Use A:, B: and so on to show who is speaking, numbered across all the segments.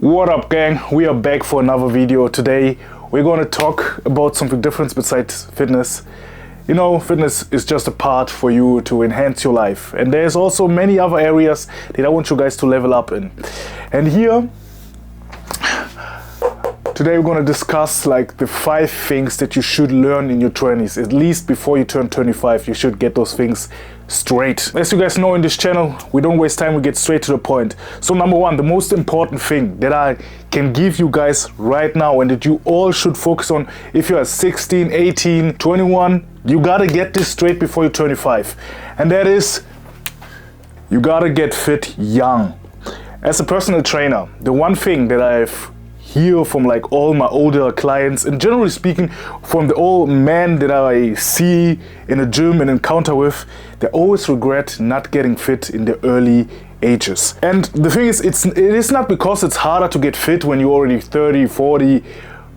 A: What up, gang? We are back for another video. Today we're going to talk about something different besides fitness. You know, fitness is just a part for you to enhance your life, and there's also many other areas that I want you guys to level up in. And here today we're going to discuss like the 5 things that you should learn in your 20s. At least before you turn 25, you should get those things straight. As you guys know, in this channel, we don't waste time, we get straight to the point. So number 1, the most important thing that I can give you guys right now and that you all should focus on if you're 16, 18, 21, you gotta get this straight before you're 25. And that is, you gotta get fit young. As a personal trainer, the one thing that I've hear from like all my older clients, and generally speaking from the old men that I see in the gym and encounter with, they always regret not getting fit in the early ages. And the thing is, it is not because it's harder to get fit when you're already 30, 40,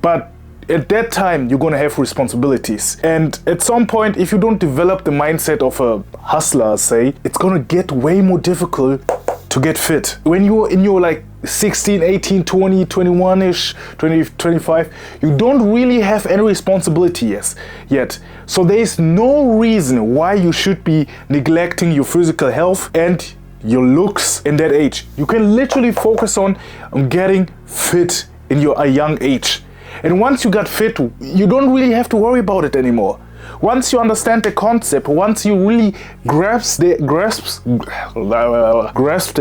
A: but at that time you're gonna have responsibilities. And at some point, if you don't develop the mindset of a hustler, say, it's gonna get way more difficult to get fit. When you're in your like 16, 18, 20, 21-ish, 20, 25, you don't really have any responsibility yet. So there is no reason why you should be neglecting your physical health and your looks in that age. You can literally focus on getting fit in a young age. And once you got fit, you don't really have to worry about it anymore. Once you understand the concept, once you really grasp the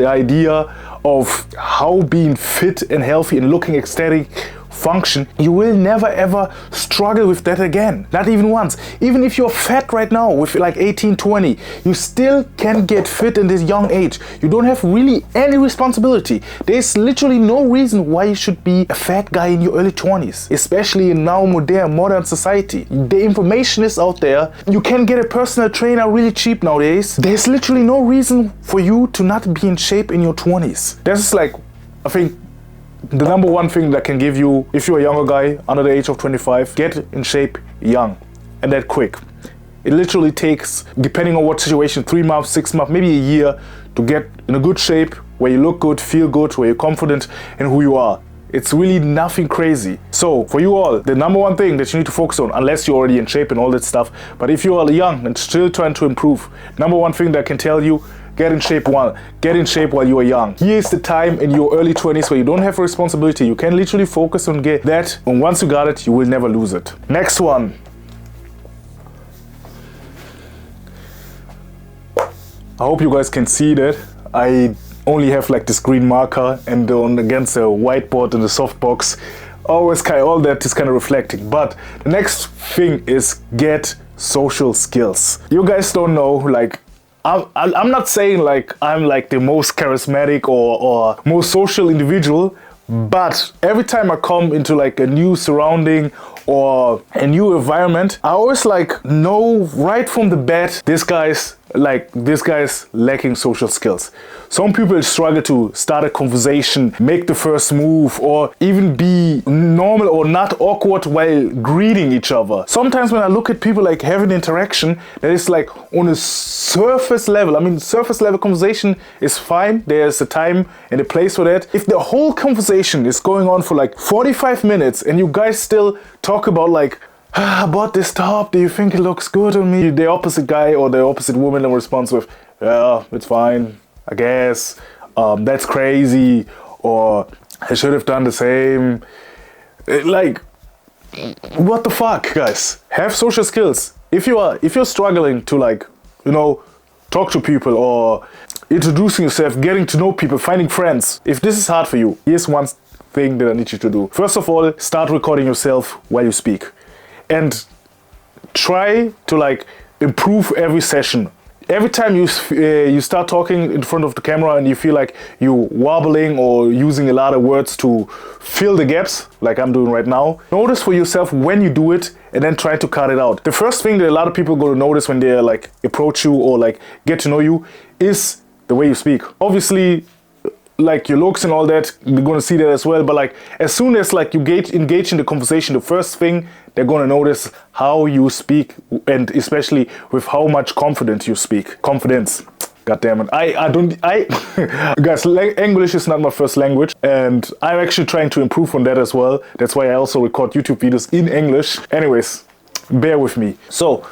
A: idea of how being fit and healthy and looking ecstatic function, you will never ever struggle with that again. Not even once. Even if you're fat right now with like 18, 20, you still can get fit in this young age. You don't have really any responsibility. There's literally no reason why you should be a fat guy in your early 20s, especially in now modern society. The information is out there. You can get a personal trainer really cheap nowadays. There's literally no reason for you to not be in shape in your 20s. This is like, I think, the number 1 thing that can give you, if you're a younger guy under the age of 25, get in shape young and that quick. It literally takes, depending on what situation, 3 months, 6 months, maybe a year to get in a good shape where you look good, feel good, where you're confident in who you are. It's really nothing crazy. So for you all, the number 1 thing that you need to focus on, unless you're already in shape and all that stuff, but if you are young and still trying to improve, number 1 thing that I can tell you, get in shape while you are young. Here is the time in your early 20s where you don't have a responsibility. You can literally focus on get that, and once you got it, you will never lose it. Next one. I hope you guys can see that. I only have like this green marker and against the whiteboard and the softbox. All that is kind of reflecting. But the next thing is get social skills. You guys don't know, like, I'm not saying like I'm like the most charismatic or most social individual, but every time I come into like a new surrounding or a new environment, I always like know right from the bat, this guy's lacking social skills. Some people struggle to start a conversation, make the first move, or even be normal or not awkward while greeting each other. Sometimes when I look at people like having interaction that is like on a surface level, I mean, surface level conversation is fine. There's a time and a place for that. If the whole conversation is going on for like 45 minutes and you guys still talk about like, I bought this top, do you think it looks good on me? The opposite guy or the opposite woman will respond with, yeah, it's fine, I guess, that's crazy, or I should have done the same. Like, what the fuck, guys? Have social skills. If you're struggling to like, you know, talk to people or introducing yourself, getting to know people, finding friends, if this is hard for you, here's one thing that I need you to do. First of all, start recording yourself while you speak. And try to like improve every session. Every time you start talking in front of the camera and you feel like you're wobbling or using a lot of words to fill the gaps, like I'm doing right now, notice for yourself when you do it and then try to cut it out. The first thing that a lot of people are going to notice when they like approach you or like get to know you is the way you speak. Obviously, like your looks and all that, they're going to see that as well, but like as soon as like you engage in the conversation, the first thing they're going to notice how you speak, and especially with how much confidence you speak. Confidence. God damn it. Guys, English is not my first language, and I'm actually trying to improve on that as well. That's why I also record YouTube videos in English. Anyways, bear with me. So,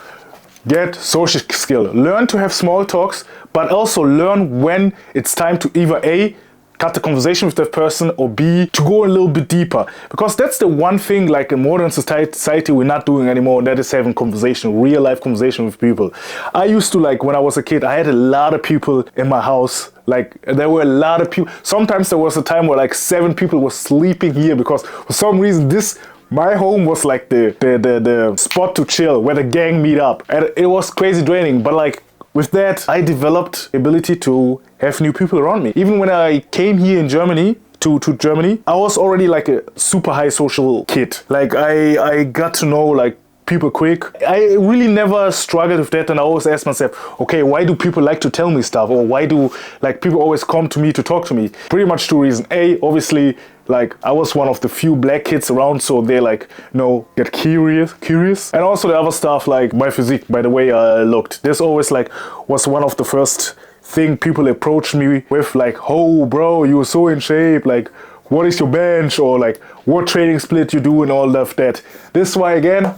A: get social skill. Learn to have small talks, but also learn when it's time to either A, cut the conversation with that person, or B, to go a little bit deeper. Because that's the one thing, like in modern society, we're not doing anymore, and that is having conversation, real life conversation with people. I used to, like, when I was a kid, I had a lot of people in my house. Like, there were a lot of people. Sometimes there was a time where like 7 people were sleeping here because for some reason my home was like the spot to chill, where the gang meet up. And it was crazy draining, but like, with that, I developed the ability to have new people around me. Even when I came here in Germany, to Germany, I was already like a super high social kid. Like I got to know like people quick. I really never struggled with that, and I always asked myself, okay, why do people like to tell me stuff? Or why do like people always come to me to talk to me? Pretty much 2 reasons. A, obviously, like I was one of the few black kids around, so they like, get curious. And also the other stuff, like my physique, by the way I looked. This always like was one of the first thing people approached me with, like, oh bro, you're so in shape, like what is your bench, or like what training split you do, and all of that. This is why, again,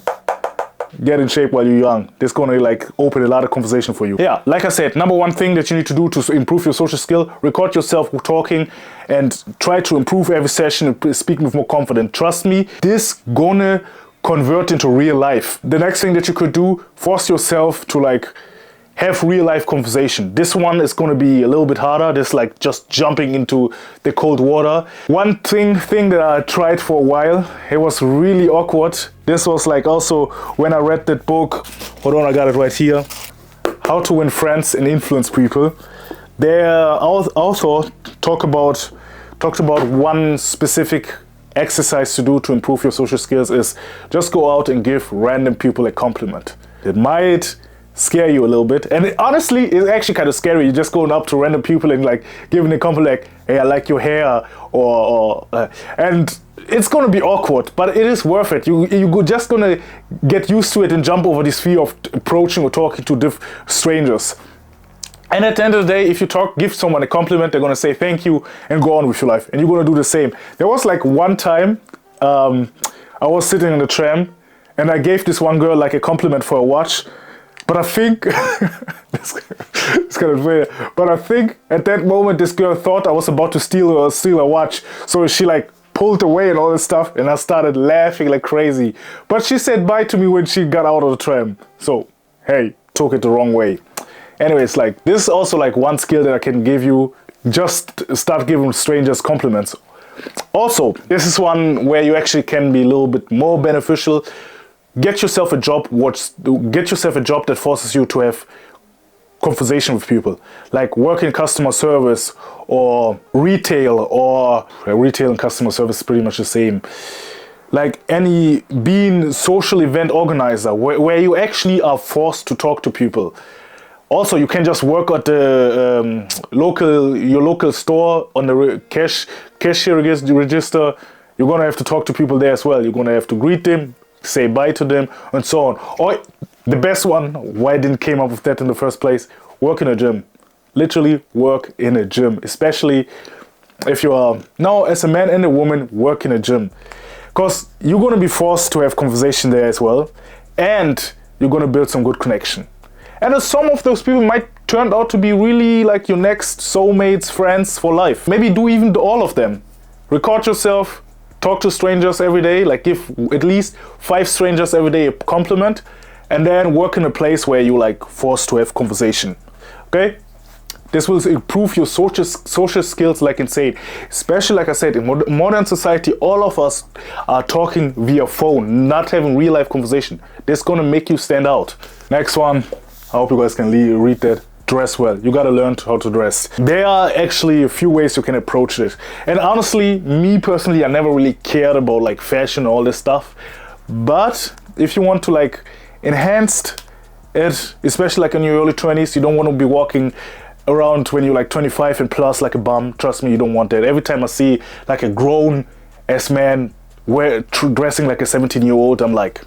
A: get in shape while you're young. This is gonna like open a lot of conversation for you. Yeah, like I said, number one thing that you need to do to improve your social skill, record yourself talking and try to improve every session and speaking with more confidence. Trust me, this gonna convert into real life. The next thing that you could do, force yourself to like have real life conversation. This one is going to be a little bit harder. This like just jumping into the cold water. One thing that I tried for a while, it was really awkward. This was like also when I read that book, hold on, I got it right here, How to Win Friends and Influence People. Their author talked about one specific exercise to do to improve your social skills is just go out and give random people a compliment. It might scare you a little bit, and honestly it's actually kind of scary. You're just going up to random people and like giving a compliment like, hey, I like your hair, and it's gonna be awkward, but it is worth it. You're just gonna get used to it and jump over this fear of approaching or talking to strangers. And at the end of the day, if you give someone a compliment, they're gonna say thank you and go on with your life, and you're gonna do the same. There was like one time I was sitting in the tram and I gave this one girl like a compliment for a watch. But I think, it's kind of weird, but I think at that moment this girl thought I was about to steal a watch. So she like pulled away and all this stuff, and I started laughing like crazy. But she said bye to me when she got out of the tram. So, hey, took it the wrong way. Anyways, like this is also like one skill that I can give you. Just start giving strangers compliments. Also, this is one where you actually can be a little bit more beneficial. Get yourself a job that forces you to have conversation with people, like work in customer service or retail, or retail and customer service is pretty much the same. Like being social event organizer, where you actually are forced to talk to people. Also, you can just work at the your local store on the cashier register. You're gonna have to talk to people there as well. You're gonna have to greet them, say bye to them, and so on. Or the best one, why I didn't came up with that in the first place, work in a gym. Literally work in a gym, especially if you are now as a man and a woman, work in a gym, because you're going to be forced to have conversation there as well, and you're going to build some good connection. And some of those people might turn out to be really like your next soulmates, friends for life. Maybe do even all of them. Record yourself, talk to strangers every day, like give at least 5 strangers every day a compliment, and then work in a place where you're like forced to have conversation. Okay? This will improve your social skills like insane. Especially, like I said, in modern society, all of us are talking via phone, not having real life conversation. This is gonna make you stand out. Next one, I hope you guys can read that. Dress well. You gotta learn how to dress. There are actually a few ways you can approach it. And honestly, me personally, I never really cared about like fashion and all this stuff. But if you want to like enhance it, especially like in your early 20s, you don't want to be walking around when you're like 25 and plus like a bum. Trust me, you don't want that. Every time I see like a grown ass man dressing like a 17-year-old, I'm like,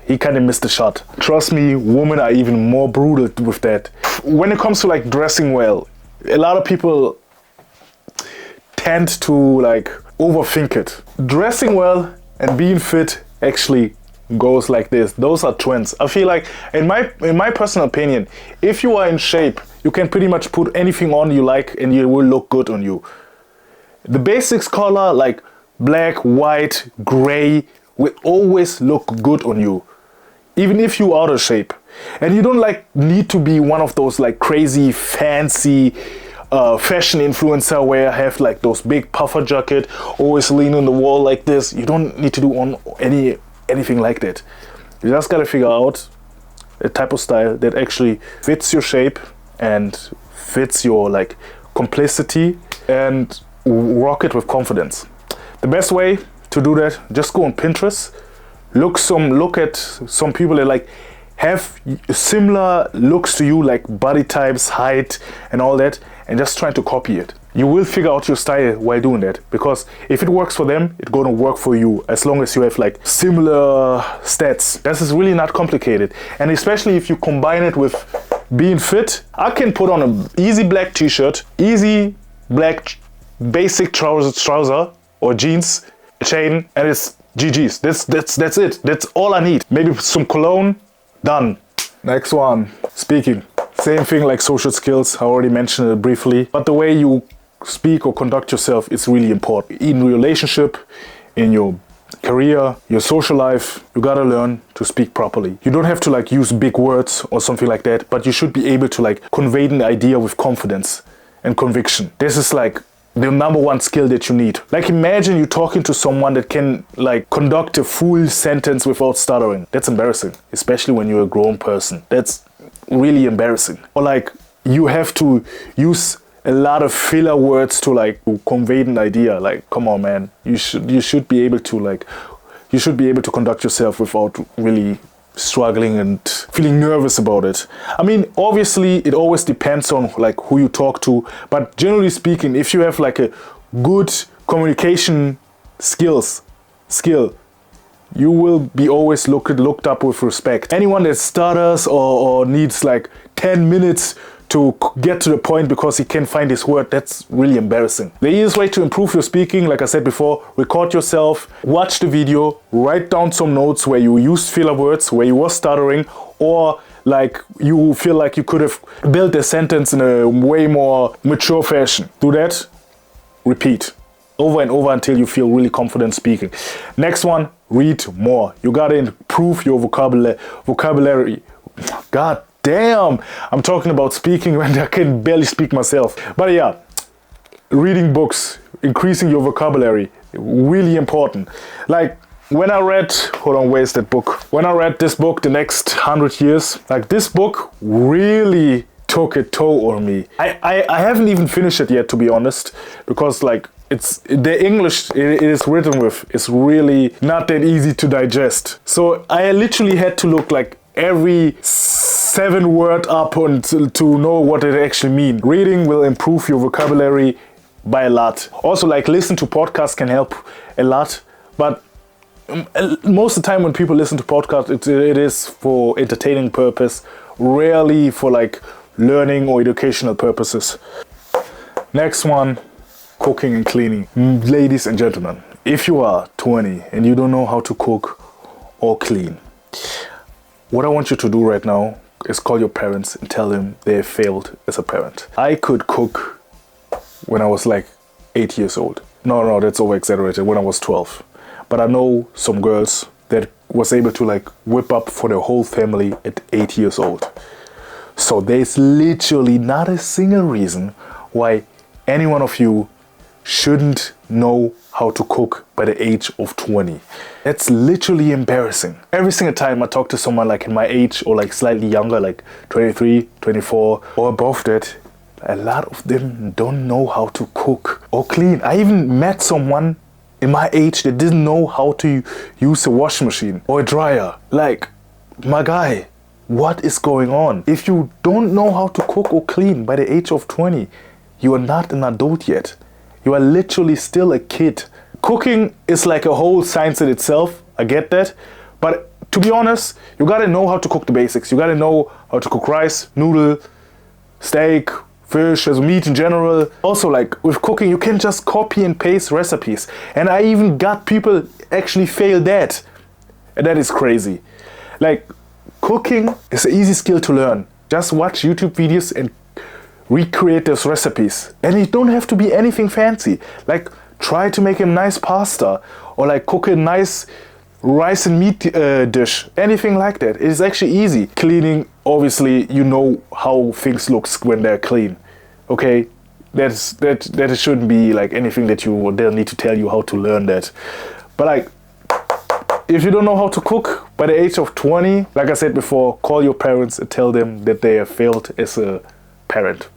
A: he kind of missed the shot. Trust me, women are even more brutal with that. when it comes to like dressing well, a lot of people tend to like overthink it. Dressing well and being fit actually goes like this. Those are trends. I feel like, in my personal opinion, if you are in shape, you can pretty much put anything on you like and it will look good on you. The basics color like black, white, gray will always look good on you, even if you're out of shape. And you don't like need to be one of those like crazy fancy fashion influencer where I have like those big puffer jacket, always lean on the wall like this. You don't need to do on anything like that. You just gotta figure out a type of style that actually fits your shape and fits your like complicity, and rock it with confidence. The best way to do that, just go on Pinterest, look at some people that like have similar looks to you, like body types, height and all that, and just try to copy it. You will figure out your style while doing that, because if it works for them, it's gonna work for you, as long as you have like similar stats. This is really not complicated, and especially if you combine it with being fit. I can put on an easy black t-shirt, easy black basic trouser or jeans, chain, and it's GG's. That's it. That's all I need. Maybe some cologne, done. Next one, speaking. Same thing like social skills. I already mentioned it briefly, but the way you speak or conduct yourself is really important. In relationship, in your career, your social life, you gotta learn to speak properly. You don't have to like use big words or something like that, but you should be able to like convey an idea with confidence and conviction. This is like the number one skill that you need. Like imagine you talking to someone that can like conduct a full sentence without stuttering. That's embarrassing, especially when you're a grown person. That's really embarrassing. Or like you have to use a lot of filler words to like convey an idea. Like, come on, man, you should be able to conduct yourself without really struggling and feeling nervous about it. I mean, obviously it always depends on like who you talk to, but generally speaking, if you have like a good communication skill, you will be always looked up with respect. Anyone that stutters or needs like 10 minutes to get to the point because he can't find his word, that's really embarrassing. The easiest way to improve your speaking, like I said before, record yourself, watch the video, write down some notes where you used filler words, where you were stuttering, or like you feel like you could have built a sentence in a way more mature fashion. Do that, repeat over and over until you feel really confident speaking. Next one, read more. You gotta improve your vocabulary. God damn, I'm talking about speaking when I can barely speak myself. But yeah, reading books, increasing your vocabulary, really important. Like when I read, hold on, where's that book? When I read this book, The Next 100 Years, like this book really took a toll on me. I haven't even finished it yet, to be honest, because like it's the English it is written with is really not that easy to digest. So I literally had to look like every 7 word up to know what it actually means. Reading will improve your vocabulary by a lot. Also, like listen to podcasts can help a lot, but most of the time when people listen to podcasts, it is for entertaining purpose, rarely for like learning or educational purposes. Next one, cooking and cleaning. Ladies and gentlemen, if you are 20 and you don't know how to cook or clean, what I want you to do right now is call your parents and tell them they have failed as a parent. I could cook when I was like 8 years old. No, that's over exaggerated, when I was 12. But I know some girls that was able to like whip up for their whole family at 8 years old. So there's literally not a single reason why any one of you shouldn't know how to cook by the age of 20. That's literally embarrassing. Every single time I talk to someone like in my age or like slightly younger, like 23, 24 or above that, a lot of them don't know how to cook or clean. I even met someone in my age that didn't know how to use a washing machine or a dryer. Like, my guy, what is going on? If you don't know how to cook or clean by the age of 20, you are not an adult yet. You are literally still a kid. Cooking is like a whole science in itself. I get that. But to be honest, you gotta know how to cook the basics. You gotta know how to cook rice, noodle, steak, fish, as meat in general. Also, like with cooking, you can just copy and paste recipes. And I even got people actually fail that. And that is crazy. Like, cooking is an easy skill to learn. Just watch YouTube videos and recreate those recipes. And it don't have to be anything fancy. Like, try to make a nice pasta, or like cook a nice rice and meat dish, anything like that. It is actually easy. Cleaning, obviously, you know how things look when they're clean. Okay, that shouldn't be like anything that they'll need to tell you how to learn that. But like, if you don't know how to cook by the age of 20, like I said before, call your parents and tell them that they have failed as a parent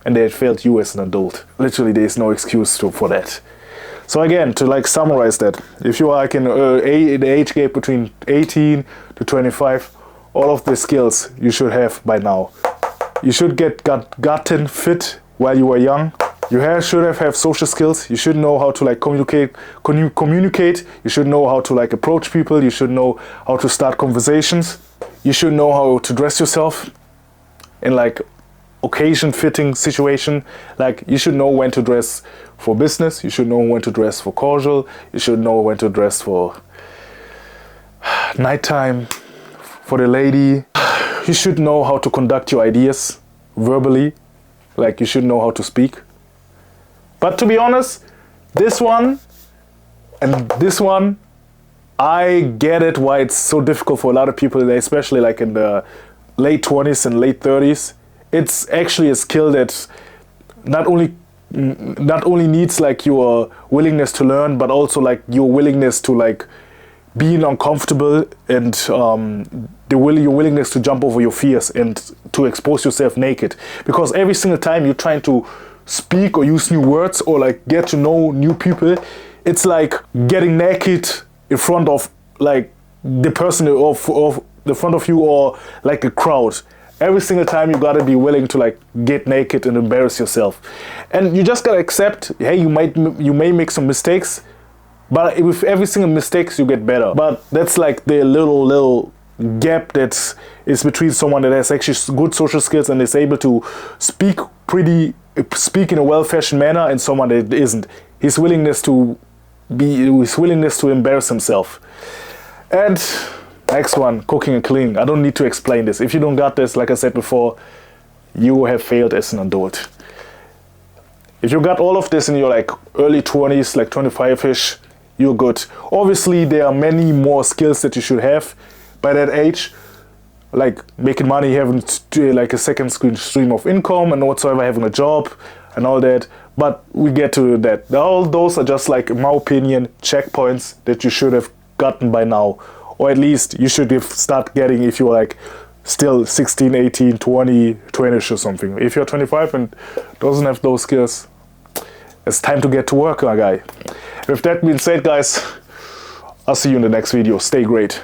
A: and they have failed you as an adult. Literally, there is no excuse for that. So again, to like summarize that, if you are like in the age gap between 18 to 25, all of the skills you should have by now. You should gotten fit while you are young. You should have social skills. You should know how to like communicate. You should know how to like approach people. You should know how to start conversations. You should know how to dress yourself in like occasion fitting situation. Like, you should know when to dress for business, you should know when to dress for casual, you should know when to dress for nighttime, for the lady. You should know how to conduct your ideas verbally, like you should know how to speak. But to be honest, this one and this one, I get it why it's so difficult for a lot of people, especially like in the late 20s and late 30s. It's actually a skill that not only needs like your willingness to learn, but also like your willingness to like being uncomfortable and your willingness to jump over your fears and to expose yourself naked. Because every single time you're trying to speak or use new words or like get to know new people, it's like getting naked in front of like the person of the front of you or like a crowd. Every single time you gotta be willing to like get naked and embarrass yourself, and you just gotta accept, hey, you may make some mistakes, but with every single mistakes you get better. But that's like the little gap that is between someone that has actually good social skills and is able to speak in a well-fashioned manner and someone that isn't. His willingness to embarrass himself. And next one, cooking and cleaning. I don't need to explain this. If you don't got this, like I said before, you have failed as an adult. If you got all of this in your like early 20s, like 25-ish, you're good. Obviously, there are many more skills that you should have by that age, like making money, having like a second stream of income and whatsoever, having a job and all that. But we get to that. All those are just like, in my opinion, checkpoints that you should have gotten by now. Or at least you should start getting if you're like still 16, 18, 20, 20ish or something. If you're 25 and doesn't have those skills, it's time to get to work, my guy. With that being said, guys, I'll see you in the next video. Stay great.